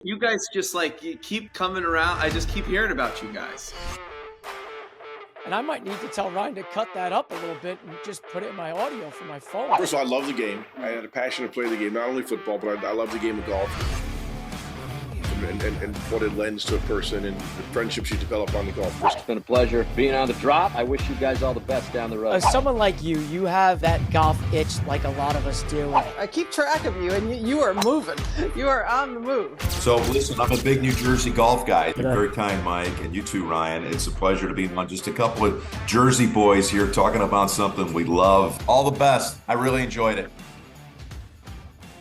You guys just you keep coming around. I just keep hearing about you guys. And I might need to tell Ryan to cut that up a little bit and just put it in my audio for my phone. First of all, I love the game. I had a passion to play the game, not only football, but I love the game of golf. And what it lends to a person and the friendships you develop on the golf course. It's been a pleasure being on the drop. I wish you guys all the best down the road. As someone like you have that golf itch like a lot of us do. I keep track of you, and you are moving. You are on the move. So listen, I'm a big New Jersey golf guy. You're very kind, Mike, and you too, Ryan. It's a pleasure to be on just a couple of Jersey boys here talking about something we love. All the best. I really enjoyed it.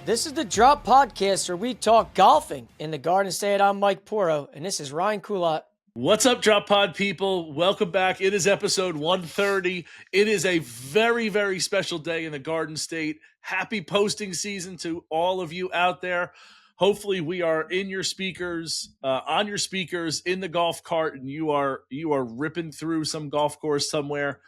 This is the Drop Podcast where we talk golfing in the Garden State. I'm Mike Poro, and this is Ryan Coulott. What's up, Drop Pod people? Welcome back. It is episode 130. It is a very, very special day in the Garden State. Happy posting season to all of you out there. Hopefully we are in your speakers, on your speakers, in the golf cart, and you are ripping through some golf course somewhere,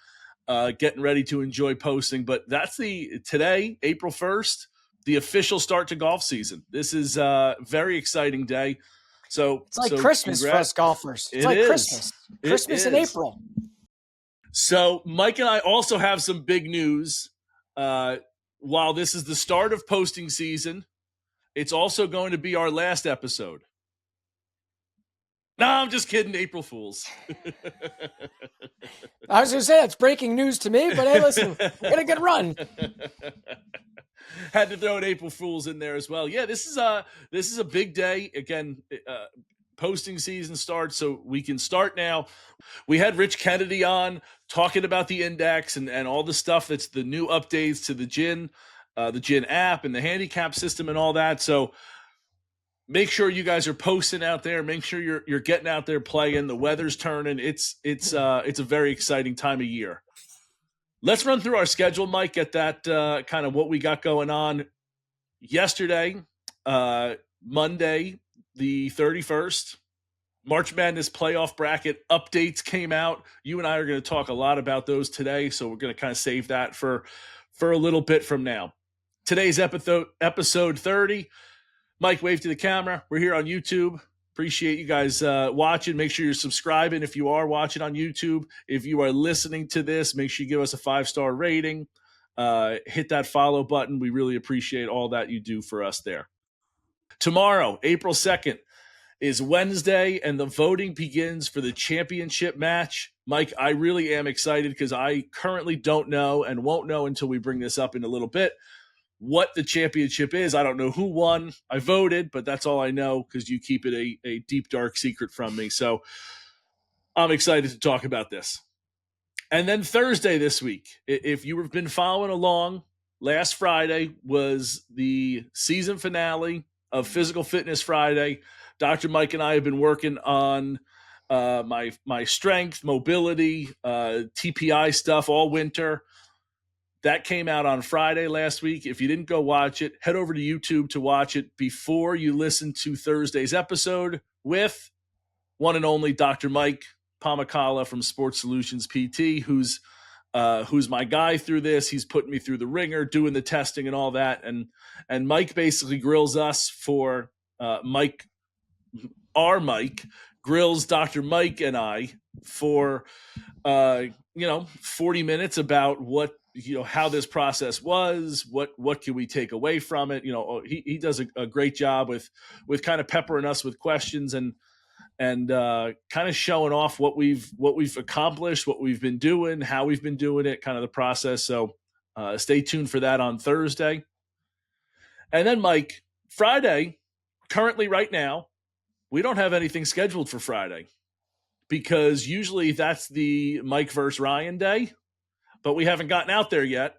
getting ready to enjoy posting. But that's today, April 1st. The official start to golf season. This is a very exciting day. So it's like Christmas for us golfers. It's like Christmas. Christmas in April. So Mike and I also have some big news. While this is the start of posting season, it's also going to be our last episode. No, I'm just kidding. April Fools. I was going to say that's breaking news to me, but hey, listen, we're going to get a run. Had to throw an April Fools in there as well. Yeah, this is a big day. Again, posting season starts, so we can start now. We had Rich Kennedy on talking about the index and all the stuff that's the new updates to the GIN app and the handicap system and all that. So make sure you guys are posting out there. Make sure you're getting out there playing. The weather's turning. It's a very exciting time of year. Let's run through our schedule, Mike, at that kind of what we got going on yesterday, Monday, the 31st. March Madness playoff bracket updates came out. You and I are going to talk a lot about those today, so we're going to kind of save that for a little bit from now. Today's episode 30. Mike, wave to the camera. We're here on YouTube. Appreciate you guys watching. Make sure you're subscribing if you are watching on YouTube. If you are listening to this, make sure you give us a 5-star rating. Hit that follow button. We really appreciate all that you do for us there. Tomorrow, April 2nd, is Wednesday, and the voting begins for the championship match. Mike, I really am excited because I currently don't know and won't know until we bring this up in a little bit what the championship is. I don't know who won. I voted, but that's all I know because you keep it a deep, dark secret from me. So I'm excited to talk about this. And then Thursday this week, if you have been following along, last Friday was the season finale of Physical Fitness Friday. Dr. Mike and I have been working on my strength, mobility, TPI stuff all winter. That came out on Friday last week. If you didn't go watch it, head over to YouTube to watch it before you listen to Thursday's episode with one and only Dr. Mike Pomacala from Sports Solutions PT, who's my guy through this. He's putting me through the ringer, doing the testing and all that. And Mike basically grills us for Mike grills Dr. Mike and I for 40 minutes about what, how this process was, what can we take away from it. He does a great job with kind of peppering us with questions and kind of showing off what we've accomplished, what we've been doing, how we've been doing it, kind of the process. So stay tuned for that on Thursday. And then Mike, Friday, currently right now, we don't have anything scheduled for Friday because usually that's the Mike versus Ryan day. But we haven't gotten out there yet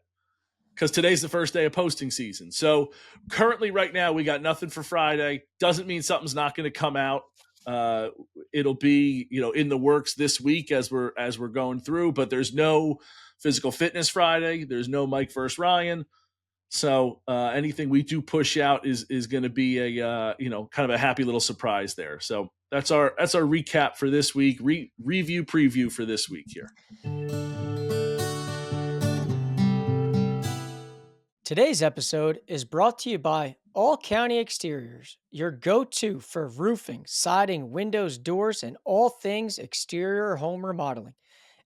because today's the first day of posting season. So currently right now we got nothing for Friday. Doesn't mean something's not going to come out. It'll be, in the works this week as we're going through, but there's no Physical Fitness Friday. There's no Mike versus Ryan. So anything we do push out is going to be a kind of a happy little surprise there. So that's our recap for this week. Review preview for this week here. Today's episode is brought to you by All County Exteriors, your go-to for roofing, siding, windows, doors, and all things exterior home remodeling.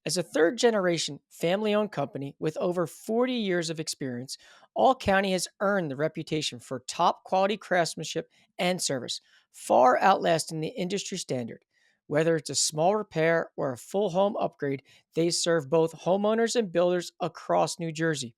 As a third-generation family-owned company with over 40 years of experience, All County has earned the reputation for top-quality craftsmanship and service, far outlasting the industry standard. Whether it's a small repair or a full home upgrade, they serve both homeowners and builders across New Jersey.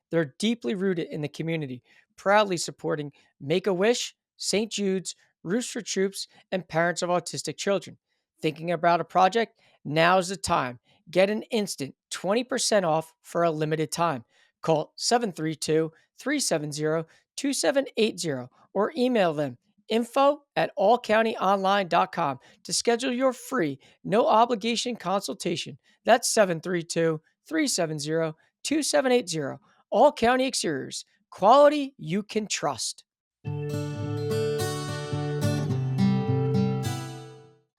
They're deeply rooted in the community, proudly supporting Make a Wish, St. Jude's, Roofs for Troops, and parents of autistic children. Thinking about a project? Now's the time. Get an instant 20% off for a limited time. Call 732-370-2780 or email them info@allcountyonline.com to schedule your free, no obligation consultation. That's 732-370-2780. All County Exteriors, quality you can trust.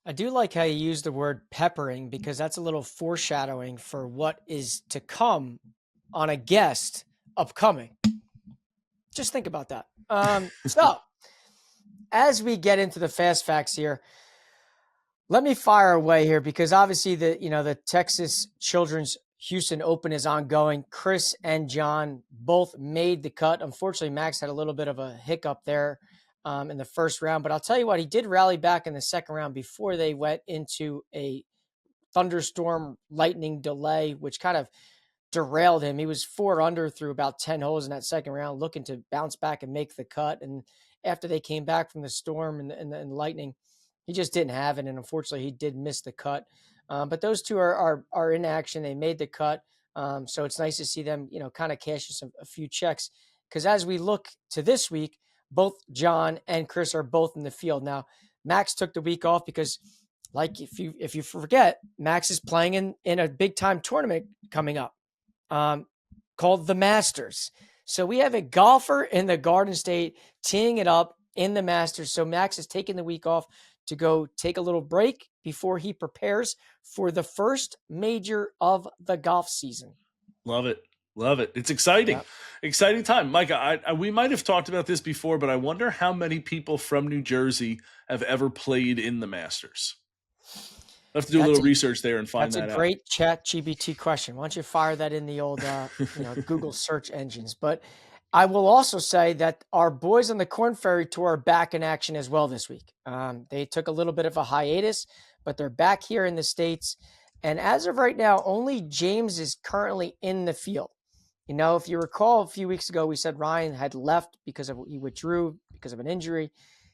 I do like how you use the word peppering because that's a little foreshadowing for what is to come on a guest upcoming. Just think about that. So, as we get into the fast facts here, let me fire away here because obviously the Texas Children's Houston Open is ongoing. Chris and John both made the cut. Unfortunately, Max had a little bit of a hiccup there in the first round, but I'll tell you what, he did rally back in the second round before they went into a thunderstorm lightning delay, which kind of derailed him. He was 4 under through about 10 holes in that second round, looking to bounce back and make the cut. And after they came back from the storm and the lightning, he just didn't have it. And unfortunately, he did miss the cut. But those two are in action. They made the cut. So it's nice to see them, kind of cash a few checks. Because as we look to this week, both John and Chris are both in the field. Now, Max took the week off because, like, if you forget, Max is playing in a big time tournament coming up called the Masters. So we have a golfer in the Garden State teeing it up in the Masters. So Max is taking the week off to go take a little break before he prepares for the first major of the golf season. Love it. Love it. It's exciting. Yep. Exciting time. Micah, we might have talked about this before, but I wonder how many people from New Jersey have ever played in the Masters. I'll have to do a little research there and find that out. That's a great ChatGPT question. Why don't you fire that in the old Google search engines? But I will also say that our boys on the Korn Ferry Tour are back in action as well this week. They took a little bit of a hiatus, but they're back here in the States. And as of right now, only James is currently in the field. If you recall a few weeks ago, we said Ryan had left because he withdrew because of an injury.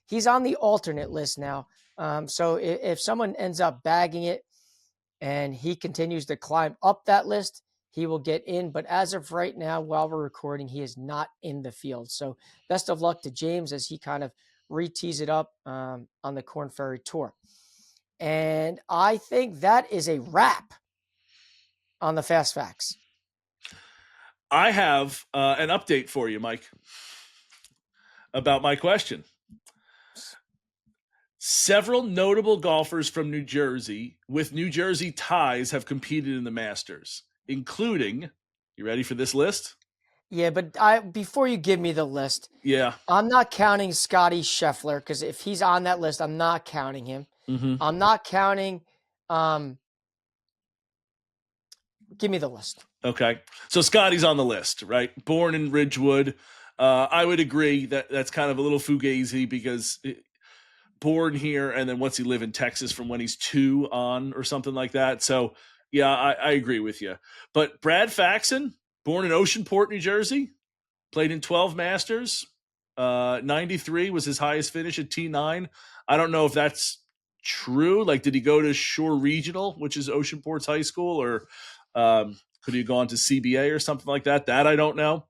He's on the alternate list now. So if someone ends up bagging it and he continues to climb up that list, he will get in. But as of right now, while we're recording, he is not in the field. So best of luck to James as he kind of re-tees it up on the Korn Ferry Tour. And I think that is a wrap on the Fast Facts. I have an update for you, Mike, about my question. Several notable golfers from New Jersey with New Jersey ties have competed in the Masters, including, you ready for this list? Yeah, but before you give me the list, yeah, I'm not counting Scotty Scheffler because if he's on that list, I'm not counting him. Mm-hmm. I'm not counting. Give me the list. Okay. So Scotty's on the list, right? Born in Ridgewood. I would agree that that's kind of a little fugazi because born here and then what's he live in Texas from when he's 2 on or something like that. So, yeah, I agree with you. But Brad Faxon, born in Oceanport, New Jersey, played in 12 Masters. 93 was his highest finish at T9. I don't know if that's true. Like, did he go to Shore Regional, which is Oceanport's high school, or could he have gone to CBA or something like that? That I don't know.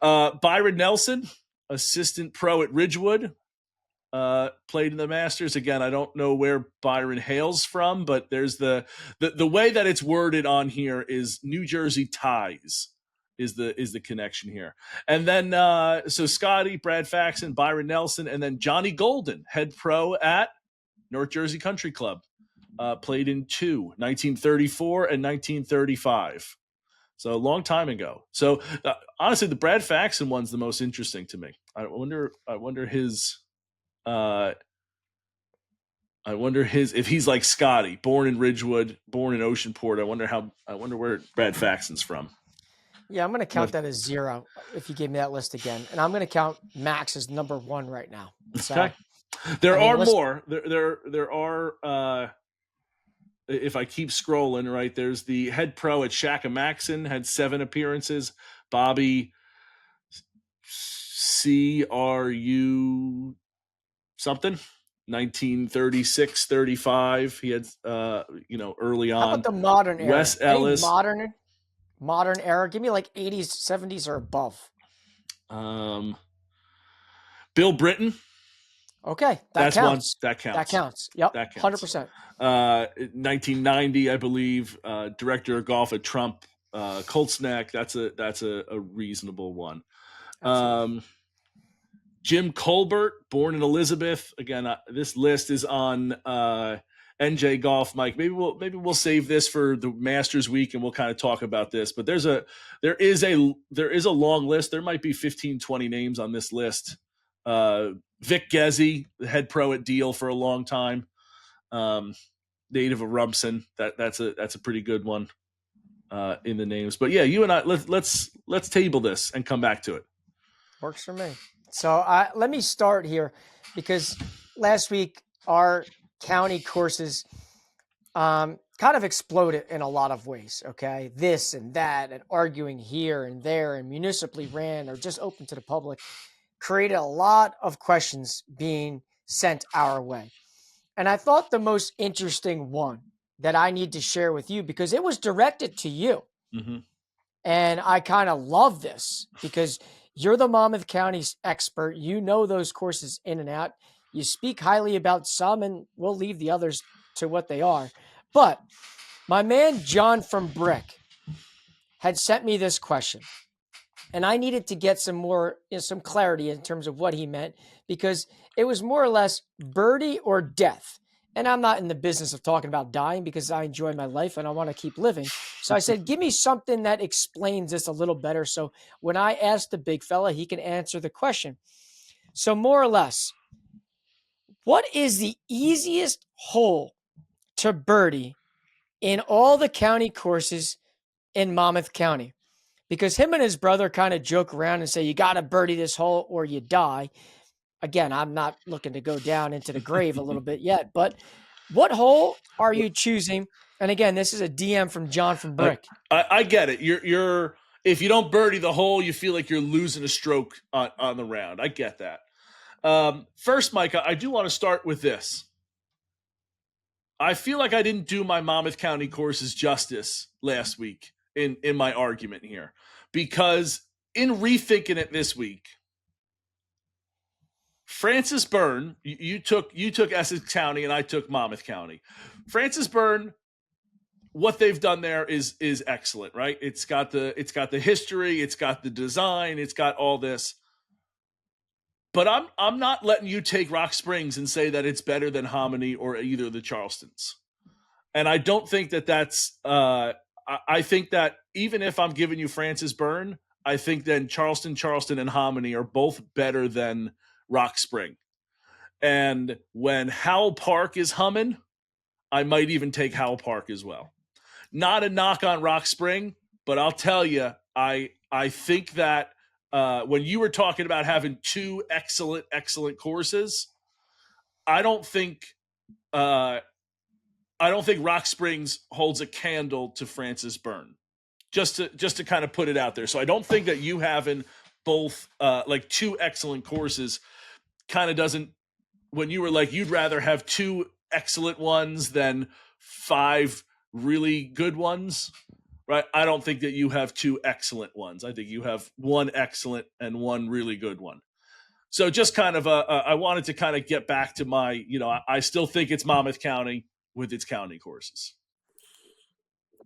Byron Nelson, assistant pro at Ridgewood, played in the Masters. Again, I don't know where Byron hails from, but there's the way that it's worded on here is New Jersey ties is the connection here. And then so Scotty, Brad Faxon, Byron Nelson, and then Johnny Golden, head pro at North Jersey Country Club. Played in 1934 and 1935. So a long time ago. So honestly, the Brad Faxon one's the most interesting to me. I wonder his if he's like Scotty, born in Ridgewood, born in Oceanport. I wonder where Brad Faxon's from. Yeah, I'm going to count that as 0 if you gave me that list again, and I'm going to count Max as number 1 right now. So, okay. There are more. There are. If I keep scrolling, right, there's the head pro at Shaka Maxon, had 7 appearances. Bobby CRU something, 1936-35. He had, early on. How about the modern era? Wes Ellis. Any modern era. Give me like 80s, 70s, or above. Bill Britton. Okay, That's counts. That counts. That counts. Yep, that counts. 100%. 1990, I believe. Director of golf at Trump. Coltsneck. That's a reasonable one. Jim Colbert, born in Elizabeth. Again, this list is on NJ Golf. Mike, maybe we'll save this for the Masters week and we'll kind of talk about this. But there is a long list. There might be 15, 20 names on this list. Vic Gezzi, the head pro at Deal for a long time. Native of Rumson. That's a pretty good one in the names. But yeah, you and I let's table this and come back to it. Works for me. So let me start here because last week our county courses kind of exploded in a lot of ways. Okay, this and that, and arguing here and there, and municipally ran or just open to the public, created a lot of questions being sent our way. And I thought the most interesting one that I need to share with you, because it was directed to you. Mm-hmm. And I kind of love this because you're the Monmouth County's expert. You know those courses in and out. You speak highly about some, and we'll leave the others to what they are. But my man, John from Brick, had sent me this question. And I needed to get some clarity in terms of what he meant, because it was more or less birdie or death. And I'm not in the business of talking about dying because I enjoy my life and I want to keep living. So I said, give me something that explains this a little better. So when I ask the big fella, he can answer the question. So more or less, what is the easiest hole to birdie in all the county courses in Monmouth County? Because him and his brother kind of joke around and say, you got to birdie this hole or you die. Again, I'm not looking to go down into the grave a little bit yet, but what hole are you choosing? And again, this is a DM from John from Brick. I get it. You're if you don't birdie the hole, you feel like you're losing a stroke on the round. I get that. First, Micah, I do want to start with this. I feel like I didn't do my Monmouth County courses justice last week in my argument here, because in rethinking it this week, Francis Byrne, you took Essex County and I took Monmouth County. Francis Byrne, what they've done there is excellent, right? It's got the history, it's got the design, it's got all this. But I'm not letting you take Rock Springs and say that it's better than Hominy or either of the Charlestons. And I don't think that's I think that even if I'm giving you Francis Byrne, I think then Charleston, and Hominy are both better than Rock Spring. And when Howell Park is humming, I might even take Howell Park as well. Not a knock on Rock Spring, but I'll tell you, I think that when you were talking about having 2 excellent courses, I don't think Rock Springs holds a candle to Francis Byrne. Just to kind of put it out there. So I don't think that you having both like 2 excellent courses kind of doesn't, when you were like, you'd rather have 2 excellent ones than 5 really good ones, right? I don't think that you have 2 excellent ones. I think you have 1 excellent and 1 really good one. So just kind of I wanted to kind of get back to my, I still think it's Monmouth County with its county courses.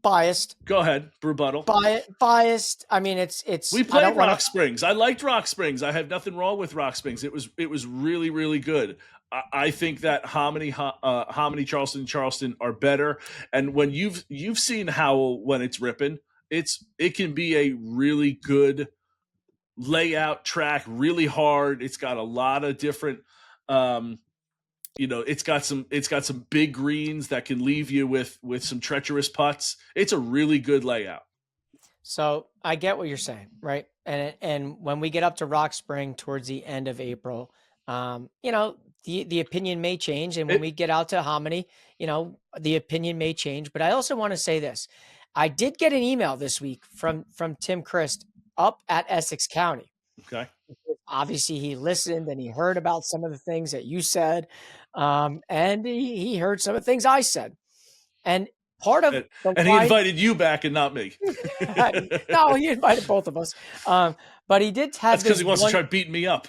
Biased. Go ahead, rebuttal. Biased. I mean, it's. We played Rock Springs. I liked Rock Springs. I have nothing wrong with Rock Springs. It was really, really good. I think that Hominy, Charleston are better. And when you've seen Howell when it's ripping, it can be a really good layout track, really hard. It's got a lot of different, it's got some big greens that can leave you with some treacherous putts. It's a really good layout. So I get what you're saying, right? And when we get up to Rock Spring towards the end of April, the opinion may change. And when we get out to Hominy, the opinion may change. But I also want to say this. I did get an email this week from Tim Christ up at Essex County. Okay. Obviously, he listened and he heard about some of the things that you said. And he heard some of the things I said. And part of and he invited you back and not me. No, he invited both of us. But he did have. That's because he wants to try beating me up.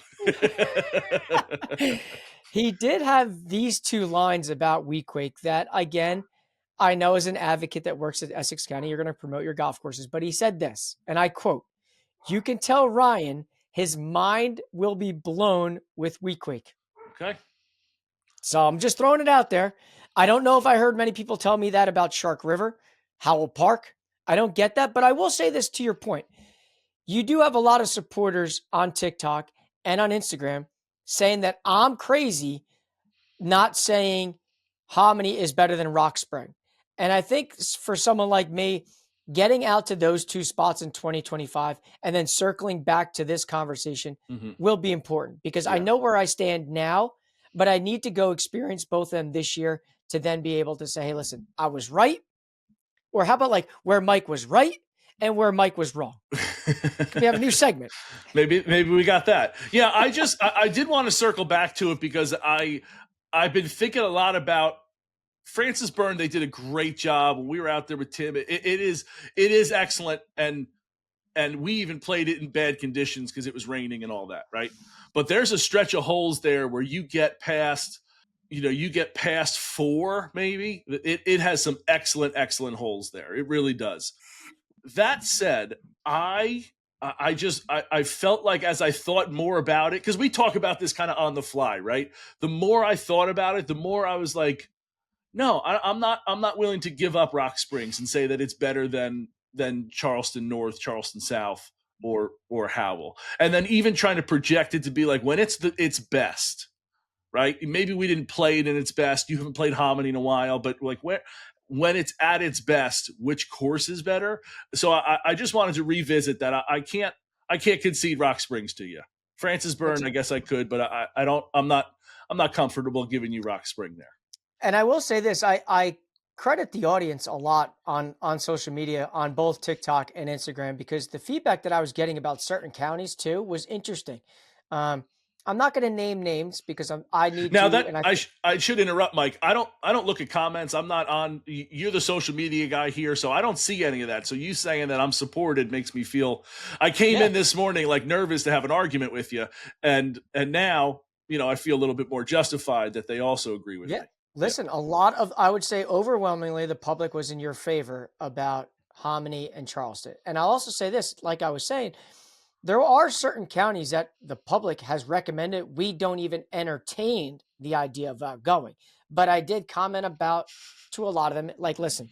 He did have these two lines about Weequake that, again, I know as an advocate that works at Essex County, you're going to promote your golf courses. But he said this, and I quote, "You can tell Ryan his mind will be blown with Weequake." Okay. So I'm just throwing it out there. I don't know if I heard many people tell me that about Shark River, Howell Park. I don't get that, but I will say this to your point. You do have a lot of supporters on TikTok and on Instagram saying that I'm crazy, not saying Hominy is better than Rock Spring. And I think for someone like me, getting out to those two spots in 2025 and then circling back to this conversation will be important because I know where I stand now, but I need to go experience both of them this year to then be able to say, hey, listen, I was right. Or how about like where Mike was right and where Mike was wrong? We have a new segment. Maybe we got that. Yeah, I did want to circle back to it because I've been thinking a lot about Francis Byrne. They did a great job when we were out there with Tim. It is excellent, and we even played it in bad conditions because it was raining and all that, right? But there's a stretch of holes there where you get past 4, maybe. It has some excellent holes there. It really does. That said, I felt like as I thought more about it, because we talk about this kind of on the fly, right? The more I thought about it, the more I was like, no, I'm not willing to give up Rock Springs and say that it's better than Charleston North, Charleston South, or Howell. And then even trying to project it to be like when it's its best, right? Maybe we didn't play it in its best. You haven't played Hominy in a while, but like when it's at its best, which course is better? So I just wanted to revisit that. I can't concede Rock Springs to you. Francis Byrne, I guess I could, but I'm not comfortable giving you Rock Spring there. And I will say this, I credit the audience a lot on social media, on both TikTok and Instagram, because the feedback that I was getting about certain counties too was interesting. I'm not going to name names because I need now to. That I should interrupt, Mike. I don't look at comments. I'm not on. You're the social media guy here, so I don't see any of that. So you saying that I'm supported makes me feel. I came in this morning like nervous to have an argument with you, and now I feel a little bit more justified that they also agree with me. Listen, a lot of, I would say overwhelmingly, the public was in your favor about Hominy and Charleston. And I'll also say this, like I was saying, there are certain counties that the public has recommended we don't even entertain the idea of going. But I did comment about to a lot of them, like, listen,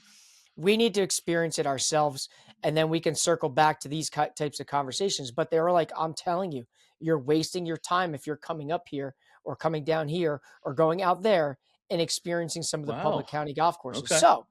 we need to experience it ourselves, and then we can circle back to these types of conversations. But they were like, I'm telling you, you're wasting your time if you're coming up here or coming down here or going out there and experiencing some of the public county golf courses. Okay. So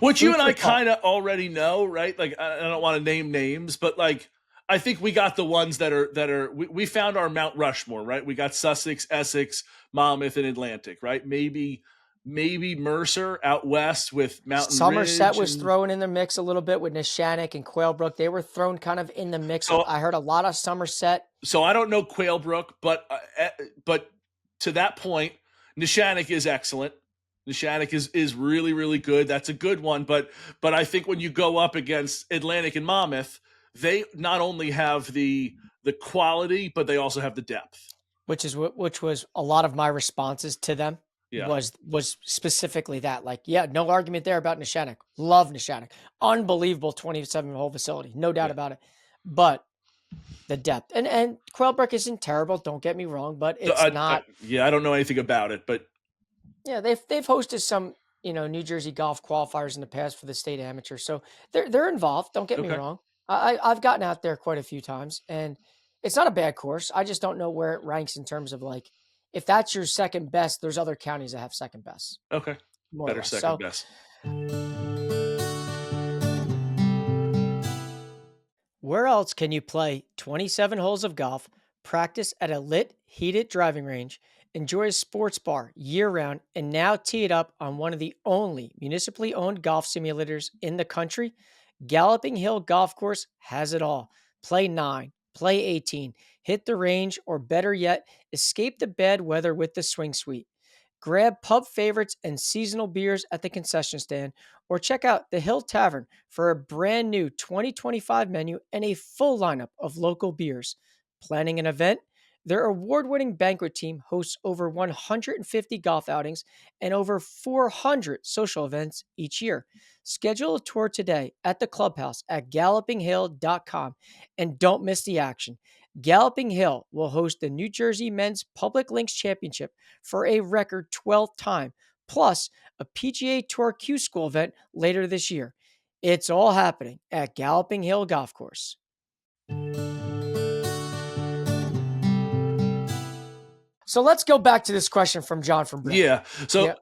what you and I kind of already know, right? Like, I don't want to name names, but like, I think we got the ones that are we found our Mount Rushmore, right? We got Sussex, Essex, Monmouth, and Atlantic, right? Maybe Mercer out west with Mountain Somerset Ridge was thrown in the mix a little bit with Neshannock and Quailbrook. They were thrown kind of in the mix. So, I heard a lot of Somerset. So I don't know Quailbrook, but to that point, Neshannock is excellent. Neshannock is really, really good. That's a good one. But I think when you go up against Atlantic and Monmouth, they not only have the quality, but they also have the depth. Which was a lot of my responses to them. Yeah. Was specifically that. Like, no argument there about Neshannock. Love Neshannock. Unbelievable 27-hole facility. No doubt about it. But the depth. And Quailbrook isn't terrible, don't get me wrong, but it's not. I don't know anything about it, but yeah, they've hosted some, New Jersey golf qualifiers in the past for the state amateur. So they're involved, don't get me wrong. I've gotten out there quite a few times, and it's not a bad course. I just don't know where it ranks in terms of like, if that's your second best, there's other counties that have second best, Okay. more or Better less. second So best. where else can you play 27 holes of golf, practice at a lit, heated driving range, enjoy a sports bar year round, and now tee it up on one of the only municipally owned golf simulators in the country? Galloping Hill Golf Course has it all. Play 9, play 18, hit the range, or better yet, escape the bad weather with the swing suite. Grab pub favorites and seasonal beers at the concession stand, or check out the Hill Tavern for a brand new 2025 menu and a full lineup of local beers. Planning an event? Their award winning banquet team hosts over 150 golf outings and over 400 social events each year. Schedule a tour today at the clubhouse at gallopinghill.com and don't miss the action. Galloping Hill will host the New Jersey Men's Public Links Championship for a record 12th time, plus a PGA Tour Q School event later this year. It's all happening at Galloping Hill Golf Course. So let's go back to this question from John from Britain. Yeah. So Yeah.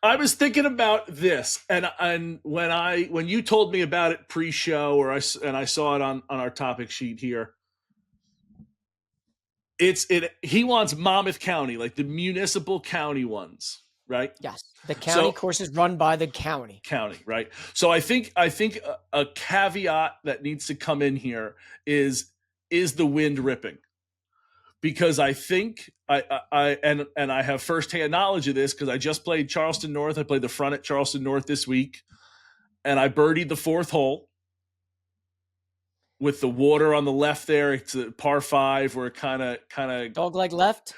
I was thinking about this, and when you told me about it pre-show, or I saw it on our topic sheet here. He wants Monmouth County, like the municipal county ones, right? Yes. The county So- course is run by the county. Right? So I think a caveat that needs to come in here is the wind ripping, because I think I have firsthand knowledge of this because I just played Charleston North. I played the front at Charleston North this week, and I birdied the 4th hole with the water on the left there. It's a par 5 where it kind of Dogleg left?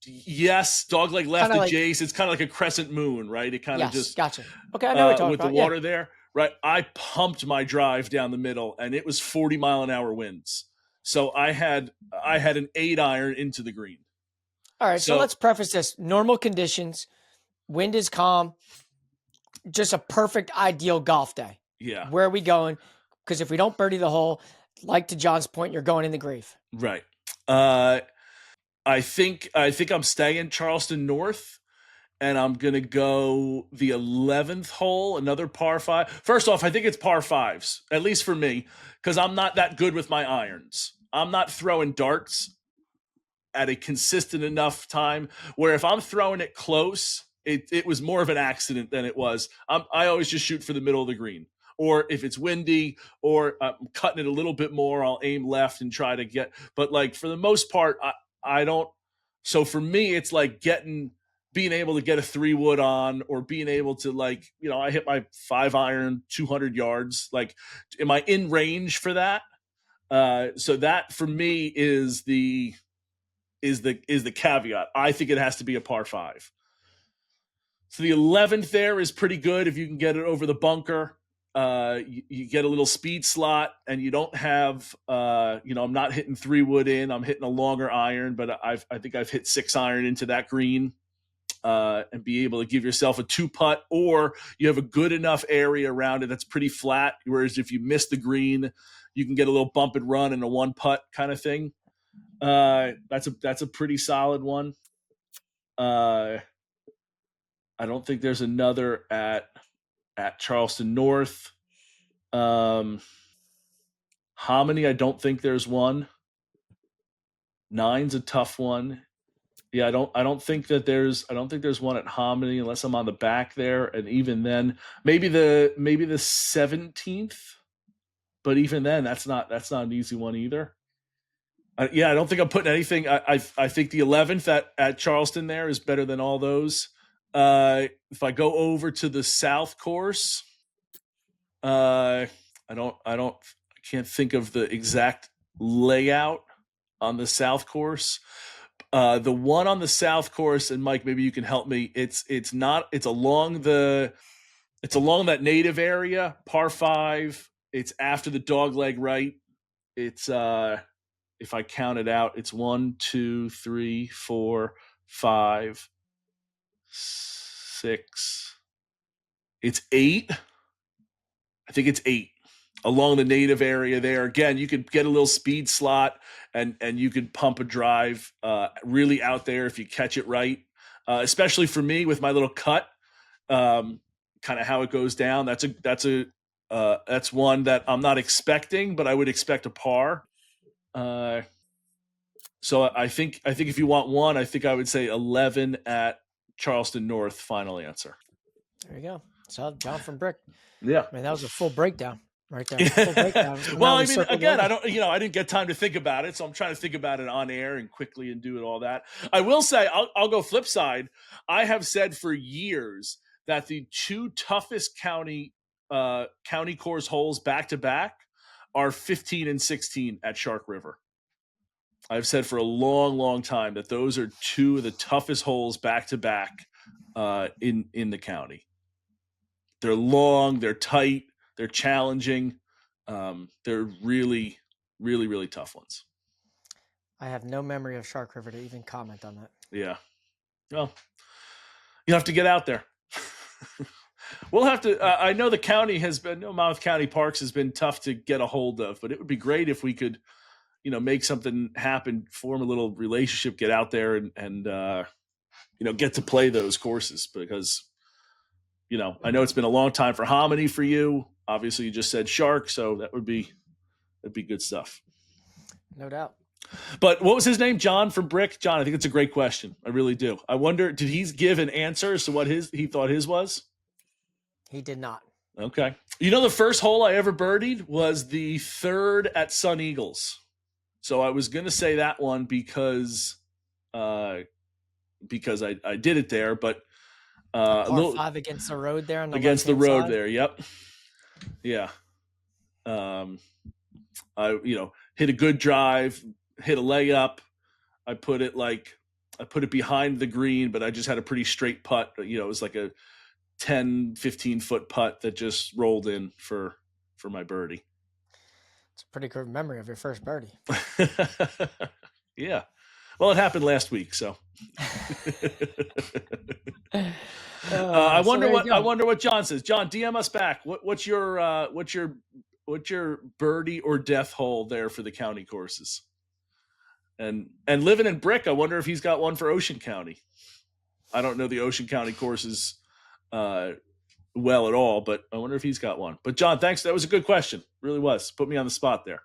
yes, dogleg left Kinda like- adjacent. It's kind of like a crescent moon, right? It kind of Yes, just gotcha. Okay, I know what you're talking with about. the water there, right? I pumped my drive down the middle, and it was 40-mile-an-hour winds. So I had an 8-iron into the green. All right, so let's preface this. Normal conditions, wind is calm, just a perfect ideal golf day. Yeah, Where are we going? Because if we don't birdie the hole, like to John's point, you're going in the grave. right. I think I'm staying Charleston North, and I'm gonna go the 11th hole, another par 5. First off, I think it's par 5s, at least for me, because I'm not that good with my irons. I'm not throwing darts at a consistent enough time where if I'm throwing it close, it was more of an accident than it was. I always just shoot for the middle of the green. Or if it's windy or I'm cutting it a little bit more, I'll aim left and try to get. But like for the most part, I don't. So for me, it's like being able to get a 3-wood on, or being able to I hit my 5-iron 200 yards. Like, am I in range for that? So that for me is the caveat. I think it has to be a par 5. So the 11th there is pretty good if you can get it over the bunker. You get a little speed slot, and you don't have, I'm not hitting 3-wood in. I'm hitting a longer iron, but I think I've hit 6-iron into that green, and be able to give yourself a 2-putt, or you have a good enough area around it that's pretty flat. Whereas if you miss the green, you can get a little bump and run and a 1-putt kind of thing. That's a pretty solid one. I don't think there's another at Charleston North. Hominy, I don't think there's one. 9's a tough one. Yeah, I don't think there's one at Hominy unless I'm on the back there, and even then, maybe the 17th. But even then, that's not an easy one either. I don't think I'm putting anything. I think the 11th at Charleston there is better than all those. If I go over to the South course, I can't think of the exact layout on the South course. The one on the South course, and Mike, maybe you can help me. It's along that native area, par 5. It's after the dogleg right. It's if I count it out, it's 1, 2, 3, 4, 5, 6. It's 8. I think it's 8. along the native area there. Again, you could get a little speed slot and you could pump a drive really out there if you catch it right. Especially for me with my little cut, kind of how it goes down. That's one that I'm not expecting, but I would expect a par. So I think if you want one, I think I would say 11 at Charleston North. Final answer. There you go. So John from Brick. Yeah. I mean, that was a full breakdown right there. Full breakdown. Well, I mean, again, I didn't get time to think about it, so I'm trying to think about it on air and quickly and do it all that. I will say, I'll go flip side. I have said for years that the two toughest county course holes back to back are 15 and 16 at Shark River. I've said for a long, long time that those are two of the toughest holes back to back in the county. They're long, they're tight, they're challenging. They're really, really, really tough ones. I have no memory of Shark River to even comment on that. Yeah. Well, you have to get out there. We'll have to. I know the county has been, Monmouth County Parks has been tough to get a hold of, but it would be great if we could, make something happen, form a little relationship, get out there and get to play those courses because, I know it's been a long time for Hominy for you. Obviously, you just said Shark, so that'd be good stuff. No doubt. But what was his name? John from Brick? John, I think it's a great question. I really do. I wonder, did he give an answer as to what he thought his was? He did not. Okay. The first hole I ever birdied was the third at Sun Eagles. So I was going to say that one because I did it there, but Par 5 against the road there on the against the road side. there. Yep. Yeah. I hit a good drive, hit a layup. I put it behind the green, but I just had a pretty straight putt. It was like a 10, 15 foot putt that just rolled in for my birdie. It's a pretty good memory of your first birdie. Yeah. Well, it happened last week, so. I wonder what John says. John, DM us back. What's your birdie or death hole there for the county courses? And living in Brick, I wonder if he's got one for Ocean County. I don't know the Ocean County courses well at all, but I wonder if he's got one. But John, thanks. That was a good question. Really was. Put me on the spot there.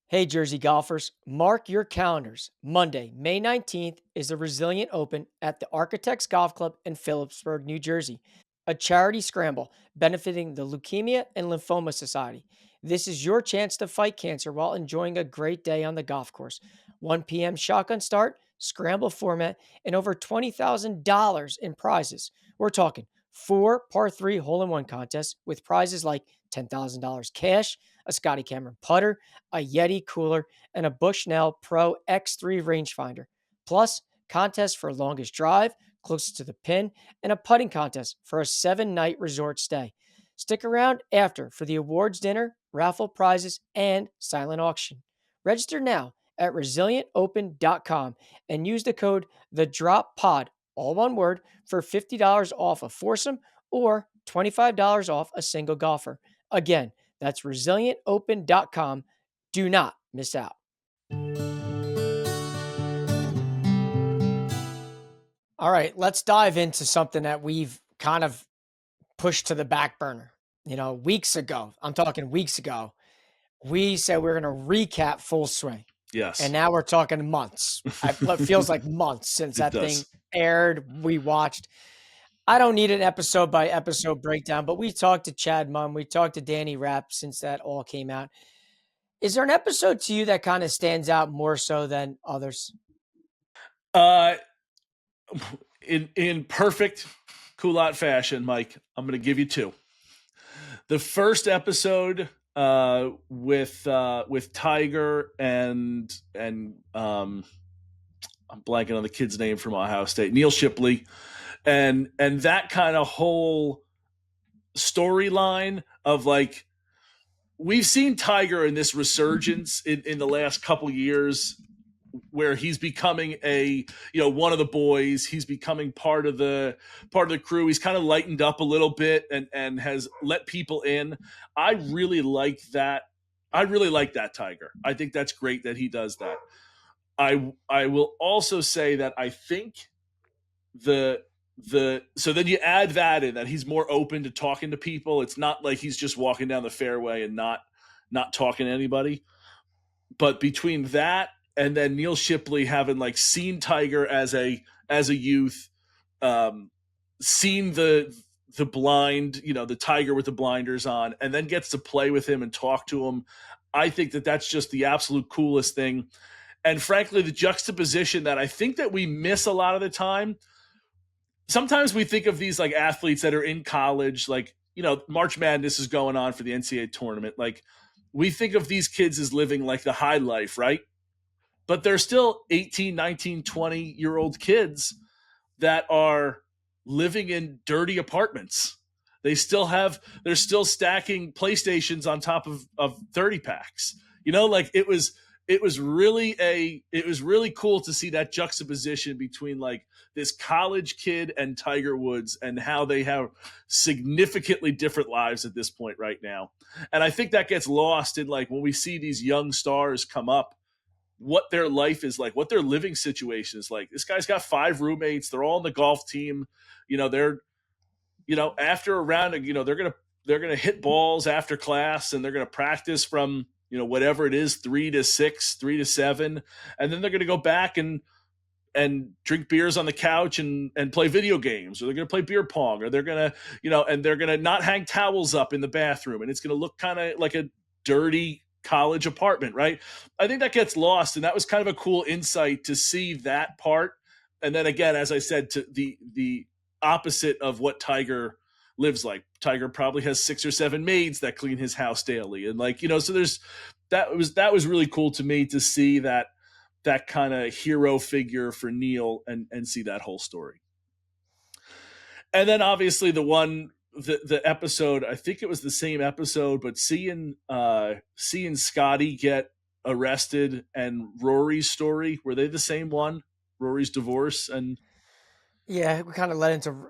Hey, Jersey golfers, mark your calendars. Monday, May 19th is the Resilient Open at the Architects Golf Club in Phillipsburg, New Jersey, a charity scramble benefiting the Leukemia and Lymphoma Society. This is your chance to fight cancer while enjoying a great day on the golf course. 1 p.m. shotgun start, scramble format, and over $20,000 in prizes. We're talking 4 par 3 hole-in-one contests with prizes like $10,000 cash, a Scotty Cameron putter, a Yeti cooler, and a Bushnell Pro X3 rangefinder. Plus, contests for longest drive, closest to the pin, and a putting contest for a 7-night resort stay. Stick around after for the awards dinner, raffle prizes, and silent auction. Register now at resilientopen.com and use the code THEDROPPOD, all one word, for $50 off a foursome or $25 off a single golfer. Again, that's resilientopen.com. Do not miss out. All right, let's dive into something that we've kind of pushed to the back burner. Weeks ago, I'm talking weeks ago, we said we are going to recap Full Swing. Yes. And now we're talking months. It feels like months since that thing aired. We watched. I don't need an episode by episode breakdown, but we talked to Chad Munn. We talked to Danny Rapp since that all came out. Is there an episode to you that kind of stands out more so than others? In perfect culotte fashion, Mike, I'm going to give you 2. The first episode with Tiger and I'm blanking on the kid's name from Ohio State, Neil Shipley, and that kind of whole storyline of like, we've seen Tiger in this resurgence in the last couple years where he's becoming one of the boys. He's becoming part of the crew. He's kind of lightened up a little bit and has let people in. I really like that. I really like that Tiger. I think that's great that he does that. I will also say that I think so then you add that in, that he's more open to talking to people. It's not like he's just walking down the fairway and not talking to anybody. But between that and then Neil Shipley having like seen Tiger as a youth, seen the blind, the Tiger with the blinders on, and then gets to play with him and talk to him, I think that that's just the absolute coolest thing. And frankly, the juxtaposition that I think that we miss a lot of the time. Sometimes we think of these like athletes that are in college, like, March Madness is going on for the NCAA tournament. Like, we think of these kids as living like the high life, right? But they're still 18, 19, 20-year-old kids that are living in dirty apartments. They're still stacking PlayStations on top of 30 packs. It was really cool to see that juxtaposition between like this college kid and Tiger Woods and how they have significantly different lives at this point right now. And I think that gets lost in like when we see these young stars come up, what their life is like, what their living situation is like. This guy's got 5 roommates. They're all on the golf team. They're, after a round, they're going to hit balls after class, and they're going to practice from, whatever it is, 3 to 6, 3 to 7. And then they're going to go back and drink beers on the couch and play video games, or they're going to play beer pong, or they're going to, and they're going to not hang towels up in the bathroom. And it's going to look kind of like a dirty college apartment, right? I think that gets lost. And that was kind of a cool insight to see that part. And then again, as I said, to the opposite of what Tiger lives like. Tiger probably has 6 or 7 maids that clean his house daily. And like, so there's, that was really cool to me to see that kind of hero figure for Neil and see that whole story. And then obviously the episode, I think it was the same episode, but seeing Scotty get arrested and Rory's story, were they the same one? Rory's divorce and yeah, we kind of led into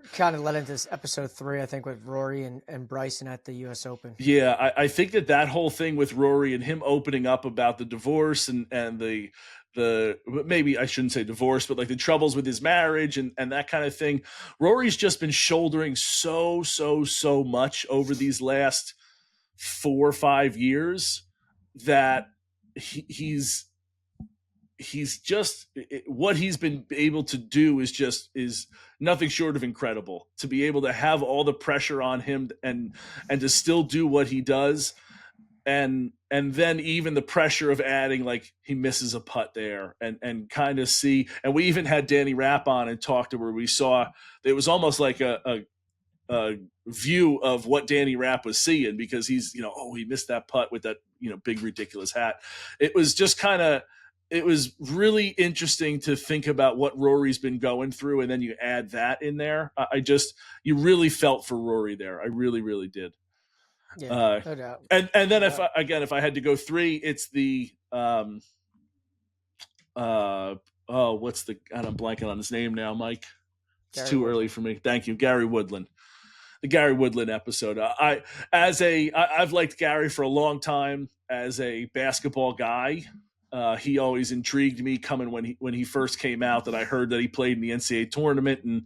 this episode 3, I think, with Rory and Bryson at the U.S. Open. Yeah, I think that whole thing with Rory and him opening up about the divorce and the maybe I shouldn't say divorce, but like the troubles with his marriage and that kind of thing. Rory's just been shouldering so much over these last 4 or 5 years that he's just, what he's been able to do is nothing short of incredible. To be able to have all the pressure on him and to still do what he does, and then even the pressure of adding, like, he misses a putt there and kind of see. And we even had Danny Rapp on and talked to where we saw it was almost like a view of what Danny Rapp was seeing, because he's, he missed that putt with that, big ridiculous hat. It was just it was really interesting to think about what Rory's been going through, and then you add that in there. You really felt for Rory there. I really, really did. Yeah, no doubt. And then if I had to go 3, it's the I'm blanking on his name now, Mike. It's too early for me. Thank you, Gary Woodland. The Gary Woodland episode. I've liked Gary for a long time as a basketball guy. He always intrigued me coming when he first came out, that I heard that he played in the NCAA tournament, and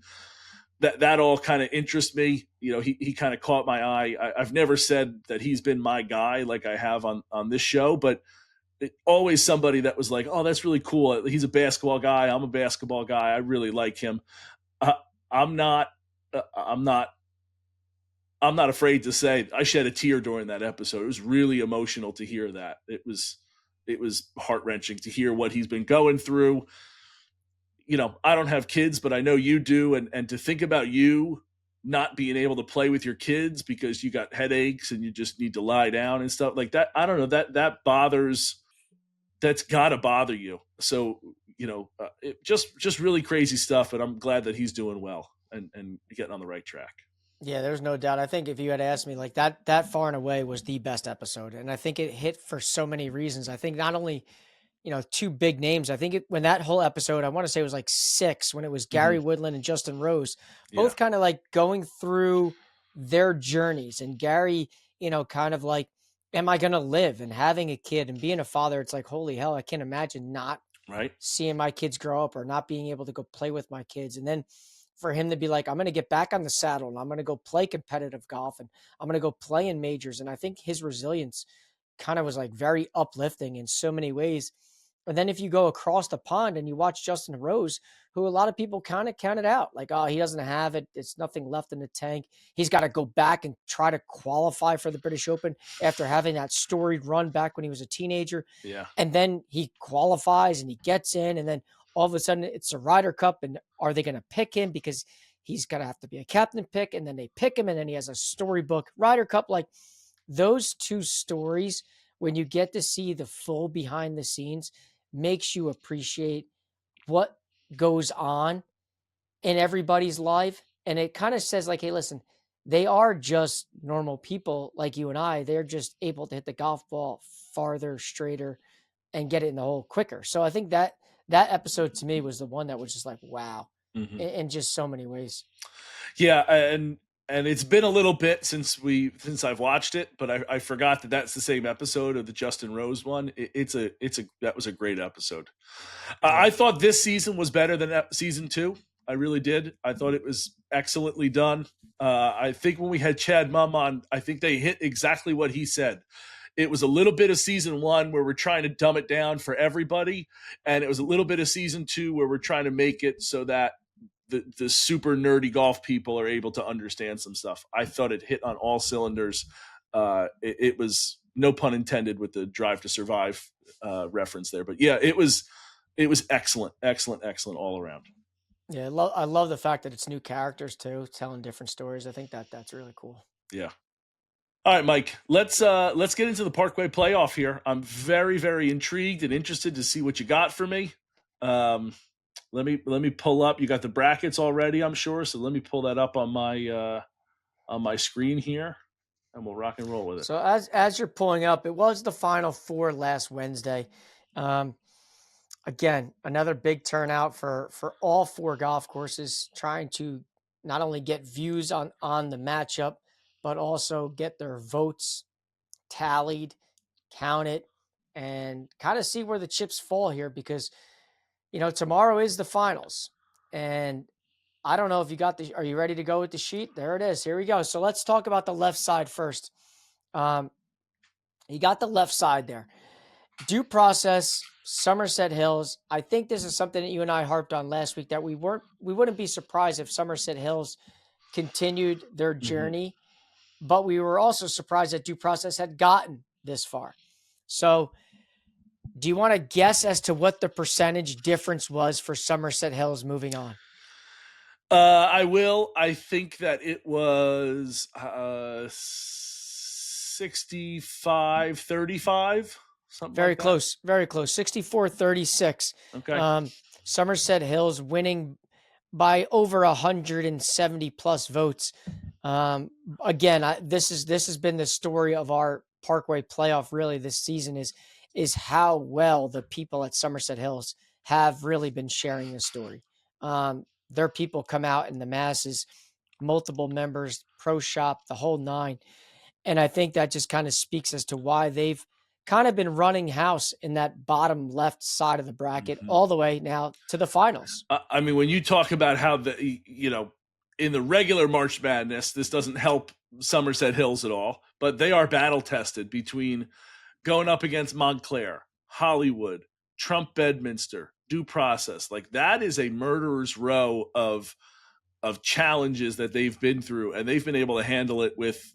that all kind of interests me. He kind of caught my eye. I've never said that he's been my guy like I have on this show, but always somebody that was like, oh, that's really cool. He's a basketball guy. I'm a basketball guy. I really like him. I'm not afraid to say I shed a tear during that episode. It was really emotional to hear that. It was heart-wrenching to hear what he's been going through. I don't have kids, but I know you do. And to think about you not being able to play with your kids because you got headaches and you just need to lie down and stuff like that. I don't know, that's gotta bother you. So, it just really crazy stuff. And I'm glad that he's doing well and getting on the right track. Yeah, there's no doubt. I think if you had asked me, like, that far and away was the best episode. And I think it hit for so many reasons. I think not only, two big names. I think when that whole episode, I want to say it was like 6, when it was Gary Woodland and Justin Rose, both kind of like going through their journeys, and Gary, kind of like, am I going to live, and having a kid and being a father. It's like, holy hell, I can't imagine not seeing my kids grow up or not being able to go play with my kids. And then for him to be like, I'm going to get back on the saddle and I'm going to go play competitive golf and I'm going to go play in majors. And I think his resilience kind of was like very uplifting in so many ways. And then if you go across the pond and you watch Justin Rose, who a lot of people kind of counted out, like, oh, he doesn't have it. It's nothing left in the tank. He's got to go back and try to qualify for the British Open after having that storied run back when he was a teenager. Yeah. And then he qualifies and he gets in, and then all of a sudden it's a Ryder Cup. And are they going to pick him because he's going to have to be a captain pick? And then they pick him, and then he has a storybook Ryder Cup. Like, those two stories, when you get to see the full behind the scenes, makes you appreciate what goes on in everybody's life. And it kind of says like, hey, listen, they are just normal people like you and I. They're just able to hit the golf ball farther, straighter, and get it in the hole quicker. So I think that episode to me was the one that was just like, wow, in just so many ways. Yeah. And it's been a little bit since I've watched it, but I forgot that that's the same episode of the Justin Rose one. That was a great episode. I thought this season was better than season 2. I really did. I thought it was excellently done. I think when we had Chad Mumm on, I think they hit exactly what he said. It was a little bit of season 1 where we're trying to dumb it down for everybody. And it was a little bit of season 2 where we're trying to make it so that the super nerdy golf people are able to understand some stuff. I thought it hit on all cylinders. It was, no pun intended with the Drive to Survive reference there, but yeah, it was excellent all around. Yeah. I love the fact that it's new characters too, telling different stories. I think that's really cool. Yeah. All right, Mike, let's get into the Parkway playoff here. I'm very, very intrigued and interested to see what you got for me. Let me pull up. You got the brackets already, I'm sure. So let me pull that up on my screen here, and we'll rock and roll with it. So as you're pulling up, it was the Final Four last Wednesday. Again, another big turnout for all 4 golf courses, trying to not only get views on the matchup, but also get their votes tallied, counted, and kind of see where the chips fall here, because tomorrow is the finals. And I don't know if you got are you ready to go with the sheet? There it is. Here we go. So let's talk about the left side first. You got the left side there. Due Process, Somerset Hills. I think this is something that you and I harped on last week, that we wouldn't be surprised if Somerset Hills continued their journey, but we were also surprised that Due Process had gotten this far. So do you want to guess as to what the percentage difference was for Somerset Hills moving on? I will. I think that it was 65-35, something very like that. Close, very close. 64-36. Okay. Somerset Hills winning by over 170 plus votes. Again, this has been the story of our Parkway playoff really this season, is how well the people at Somerset Hills have really been sharing this story. Their people come out in the masses, multiple members, pro shop, the whole 9. And I think that just kind of speaks as to why they've kind of been running house in that bottom left side of the bracket all the way now to the finals. I mean, when you talk about how in the regular March Madness, this doesn't help Somerset Hills at all, but they are battle tested between going up against Montclair, Hollywood, Trump Bedminster, Due Process. Like, that is a murderer's row of challenges that they've been through, and they've been able to handle it with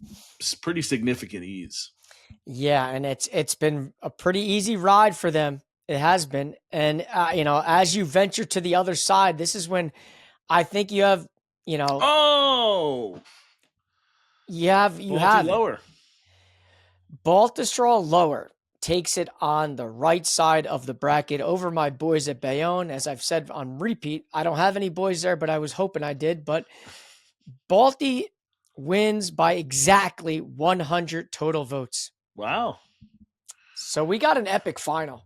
pretty significant ease. Yeah, and it's been a pretty easy ride for them. It has been. And, as you venture to the other side, this is when I think you have, you have lower. Baltusrol lower takes it on the right side of the bracket over my boys at Bayonne. As I've said on repeat, I don't have any boys there, but I was hoping I did. But Balti wins by exactly 100 total votes. Wow. So we got an epic final.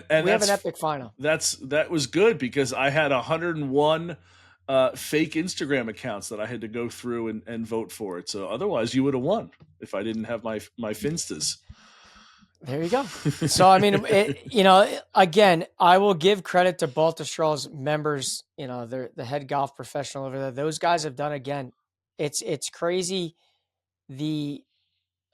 And we have an epic final. That was good because I had 101 fake Instagram accounts that I had to go through and vote for it. So otherwise, you would have won if I didn't have my Finstas. There you go. So, I mean, again, I will give credit to Baltustral's members, they're the head golf professional over there. Those guys have done, again, it's crazy the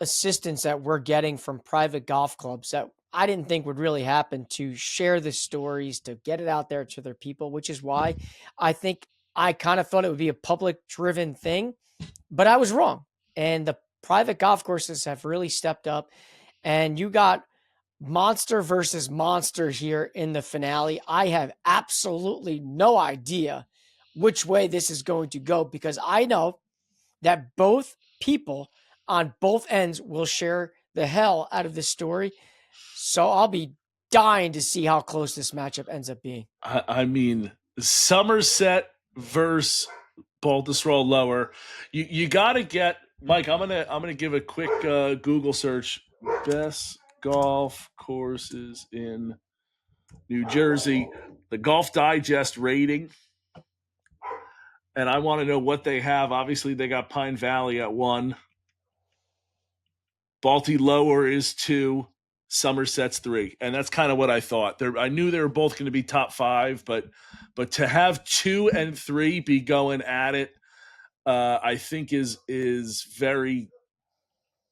assistance that we're getting from private golf clubs that I didn't think would really happen to share the stories, to get it out there to their people, which is why I think I kind of thought it would be a public driven thing, but I was wrong. And the private golf courses have really stepped up. And you got monster versus monster here in the finale. I have absolutely no idea which way this is going to go because I know that both people on both ends will share the hell out of this story. So I'll be dying to see how close this matchup ends up being. I mean, Somerset versus Baltusrol Lower. You got to get Mike. I'm gonna give a quick Google search. Best golf courses in New Jersey. The Golf Digest rating. And I want to know what they have. Obviously, they got Pine Valley at 1. Balti Lower is 2. Somerset's 3. And that's kind of what I thought. I knew they were both going to be top 5, but to have 2 and 3 be going at it, I think is very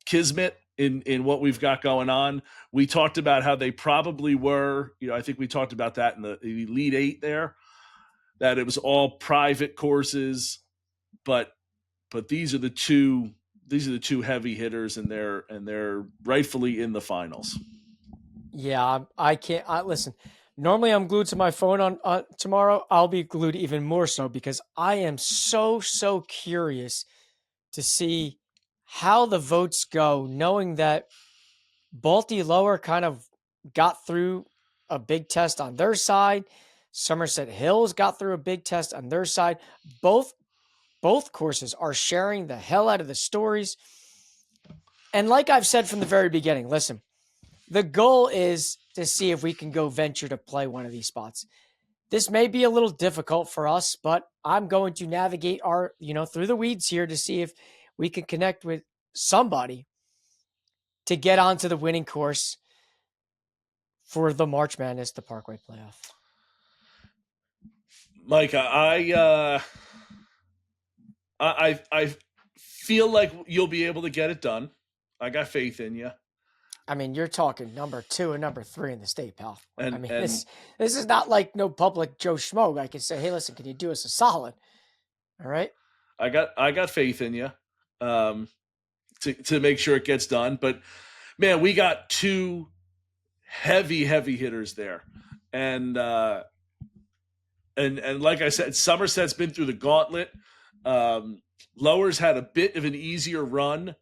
kismet in what we've got going on. We talked about how they probably were, I think we talked about that in the Elite 8 there, that it was all private courses, but these are the two heavy hitters, and they're rightfully in the finals. Yeah, I can't. Listen, normally I'm glued to my phone on tomorrow. I'll be glued even more so because I am so curious to see how the votes go, knowing that Balti Lower kind of got through a big test on their side. Somerset Hills got through a big test on their side. Both courses are sharing the hell out of the stories. And like I've said from the very beginning, listen, the goal is to see if we can go venture to play one of these spots. This may be a little difficult for us, but I'm going to navigate through the weeds here to see if we can connect with somebody to get onto the winning course for the March Madness, the Parkway Playoff. Mike, I feel like you'll be able to get it done. I got faith in you. I mean, you're talking number 2 and number 3 in the state, pal. This is not like no public Joe Schmo. I can say, hey, listen, can you do us a solid? All right. I got faith in you to make sure it gets done. But man, we got 2 heavy hitters there, and like I said, Somerset's been through the gauntlet. Lower's had a bit of an easier run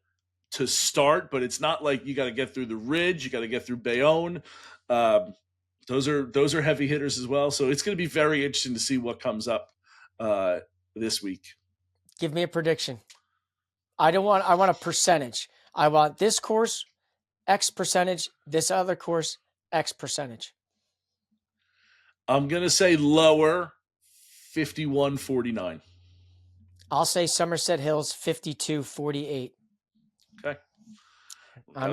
to start, but it's not like you got to get through the Ridge. You got to get through Bayonne. Those are heavy hitters as well. So it's going to be very interesting to see what comes up this week. Give me a prediction. I want a percentage. I want this course, X percentage, this other course, X percentage. I'm going to say Lower, 51-49. I'll say Somerset Hills, 52-48. Okay.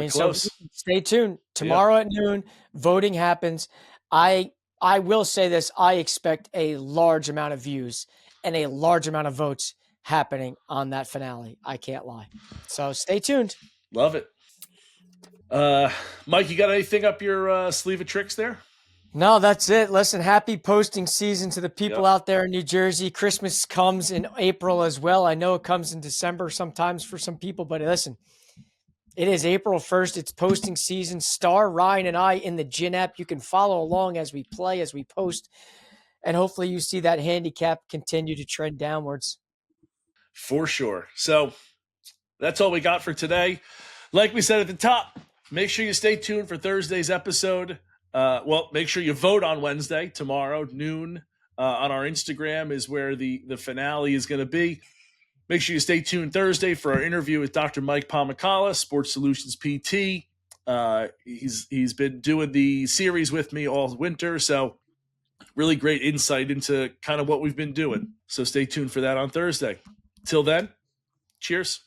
So stay tuned. Tomorrow at noon, voting happens. I will say this. I expect a large amount of views and a large amount of votes happening on that finale. I can't lie. So stay tuned. Love it. Mike, you got anything up your sleeve of tricks there? No, that's it. Listen, happy posting season to the people out there in New Jersey. Christmas comes in April as well. I know it comes in December sometimes for some people, but listen, it is April 1st. It's posting season. Star, Ryan, and I in the Gin app. You can follow along as we play, as we post, and hopefully you see that handicap continue to trend downwards. For sure. So that's all we got for today. Like we said at the top, make sure you stay tuned for Thursday's episode. Make sure you vote on Wednesday, tomorrow, noon, on our Instagram is where the finale is going to be. Make sure you stay tuned Thursday for our interview with Dr. Mike Palmacala, Sports Solutions PT. He's been doing the series with me all winter, so really great insight into kind of what we've been doing. So stay tuned for that on Thursday. Till then, cheers.